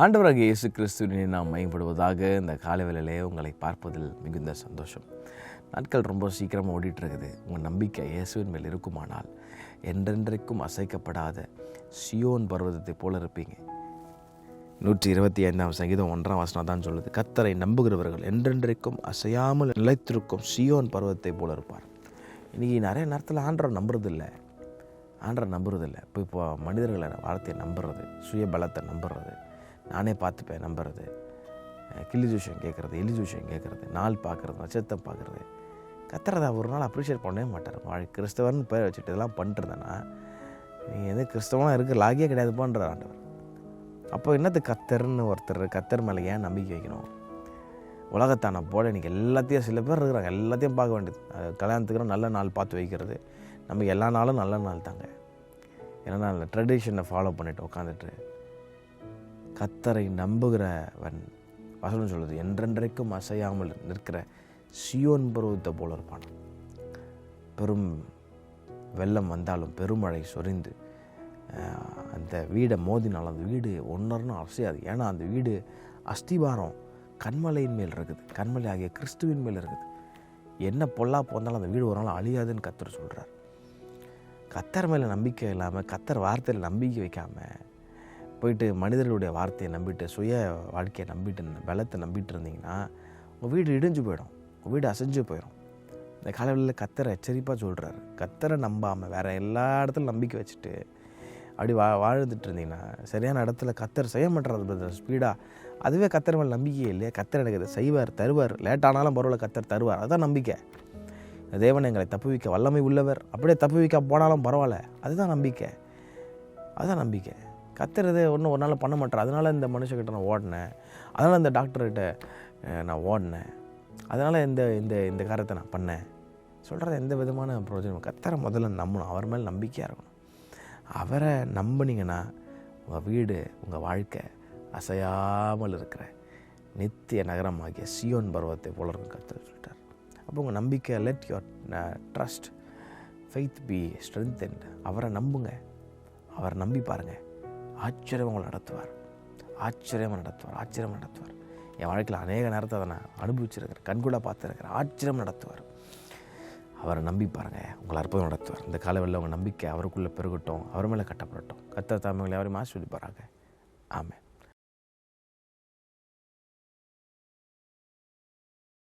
ஆண்டவராகிய இயேசு கிறிஸ்துவினை நாம் மையப்படுவதாக இந்த காலைவேளையிலே உங்களை பார்ப்பதில் மிகுந்த சந்தோஷம். நாட்கள் ரொம்ப சீக்கிரமாக ஓடிட்டுருக்குது. உங்கள் நம்பிக்கை இயேசுவின் மேல் இருக்குமானால் என்றென்றைக்கும் அசைக்கப்படாத சியோன் பர்வதத்தை போல இருப்பீங்க. 125 சங்கீதம் 1 தான் சொல்லுது, கர்த்தரை நம்புகிறவர்கள் என்றென்றைக்கும் அசையாமல் நிலைத்திருக்கும் சியோன் பர்வதத்தை போல இருப்பார். இன்றைக்கி நிறைய நேரத்தில் ஆண்டரை நம்புறதில்லை. இப்போ மனிதர்களை வார்த்தையை நம்புறது, சுய பலத்தை நம்புறது, நானே பார்த்துப்பேன் நம்புறது, கிள்ளி ஜூஷம் கேட்குறது, எலி ஜூஷம் கேட்குறது, நாள் பார்க்குறது, நட்சத்திரம் பார்க்குறது. கர்த்தரை ஒரு நாள் அப்ரிஷியேட் பண்ணவே மாட்டார். கிறிஸ்தவர்னு பேர் வச்சுட்டு இதெல்லாம் பண்ணிட்டுருந்தேன்னா நீ எது கிறிஸ்தவனாக இருக்கிற லாகியே கிடையாதுப்பான்ற ஆண்டவர். அப்போ என்னது கர்த்தர்னு ஒருத்தர் கர்த்தர் மேலே ஏன் நம்பிக்கை வைக்கணும்? உலகத்தான போல இன்றைக்கி எல்லாத்தையும் சில பேர் இருக்கிறாங்க, எல்லாத்தையும் பார்க்க வேண்டியது. கல்யாணத்துக்கு நல்ல நாள் பார்த்து வைக்கிறது, நமக்கு எல்லா நாளும் நல்ல நாள் தாங்க. ஏன்னா ட்ரெடிஷனை ஃபாலோ பண்ணிவிட்டு உட்காந்துட்டு கர்த்தரை நம்புகிறவன் வசனம் சொல்லுது, என்றென்றைக்கும் அசையாமல் நிற்கிற சியோன் பருவத்தை போல இருப்பான். பெரும் வெள்ளம் வந்தாலும் பெருமழை சொரிந்து அந்த வீடை மோதினாலும் அந்த வீடு ஒன்றொன்னு அசையாது. ஏன்னா அந்த வீடு அஸ்திபாரம் கண்மலையின் மேல் இருக்குது, கண்மலை ஆகிய கிறிஸ்துவின் மேல் இருக்குது. என்ன பொல்லா போந்தாலும் அந்த வீடு ஒரு நாள் அழியாதுன்னு கர்த்தர் சொல்கிறார். கர்த்தர் மேலே நம்பிக்கை இல்லாமல், கர்த்தர் வார்த்தையில் நம்பிக்கை வைக்காமல் போயிட்டு மனிதர்களுடைய வார்த்தையை நம்பிட்டு, சுய வாழ்க்கையை நம்பிட்டு, பலத்தை நம்பிட்டு இருந்தீங்கன்னா உங்கள் வீடு இடிஞ்சு போயிடும், உங்கள் வீடு அசைஞ்சு போயிடும். இந்த காலவெளியில் கர்த்தரை எச்சரிப்பாக சொல்கிறார். கர்த்தரை நம்பாமல் வேறு எல்லா இடத்துலையும் நம்பிக்கை வச்சுட்டு அப்படி வாழ்ந்துட்டு இருந்தீங்கன்னா சரியான இடத்துல கர்த்தர் செய்ய மாட்டுறது ஸ்பீடாக. அதுவே கர்த்தர் மேலே நம்பிக்கையே இல்லையா? கர்த்தர் எனக்கு இதை செய்வார், தருவார், லேட்டானாலும் பரவாயில்ல கர்த்தர் தருவார், அதுதான் நம்பிக்கை. தேவன் எங்களை தப்புவிக்க வல்லமை உள்ளவர், அப்படியே தப்புவிக்க போனாலும் பரவாயில்ல, அதுதான் நம்பிக்கை. கர்த்தர் இதை ஒன்றும் ஒரு நாள் பண்ண மாட்டேன், அதனால் இந்த மனுஷக்கிட்ட நான் ஓடினேன், அதனால் இந்த டாக்டர்கிட்ட நான் ஓடினேன், அதனால் இந்த இந்த இந்த காரியத்தை நான் பண்ணேன் சொல்கிறது எந்த விதமான பிரயோஜனம்? கர்த்தரை முதல்ல நம்பணும், அவர் மேலே நம்பிக்கையாக இருக்கணும். அவரை நம்பினீங்கன்னா உங்கள் வீடு, உங்கள் வாழ்க்கை அசையாமல் இருக்கிற நித்திய நகரமாகிய சியோன் பர்வத்தை போல இருக்கும் கர்த்தர் சொல்லிட்டார். அப்போ உங்கள் நம்பிக்கை, let your trust faith be strengthened. அவரை நம்புங்க, அவரை நம்பி பாருங்கள், ஆச்சரியமாக உங்களை நடத்துவார். என் வாழ்க்கையில் அநேக நேரத்தை அதை நான் அனுபவிச்சிருக்கிறேன், கண்கூட பார்த்துருக்கிறேன். ஆச்சரியம் நடத்துவார். அவரை நம்பி பாருங்கள், உங்களை அற்புதம் நடத்துவார். இந்த காலவெளியில் உங்கள் நம்பிக்கை அவருக்குள்ளே பெருகட்டும், அவர் மேலே கட்டப்படட்டும். கர்த்தர் தாமே உங்களை யாரையும் ஆசீர்வதிப்பாராக. ஆமென்.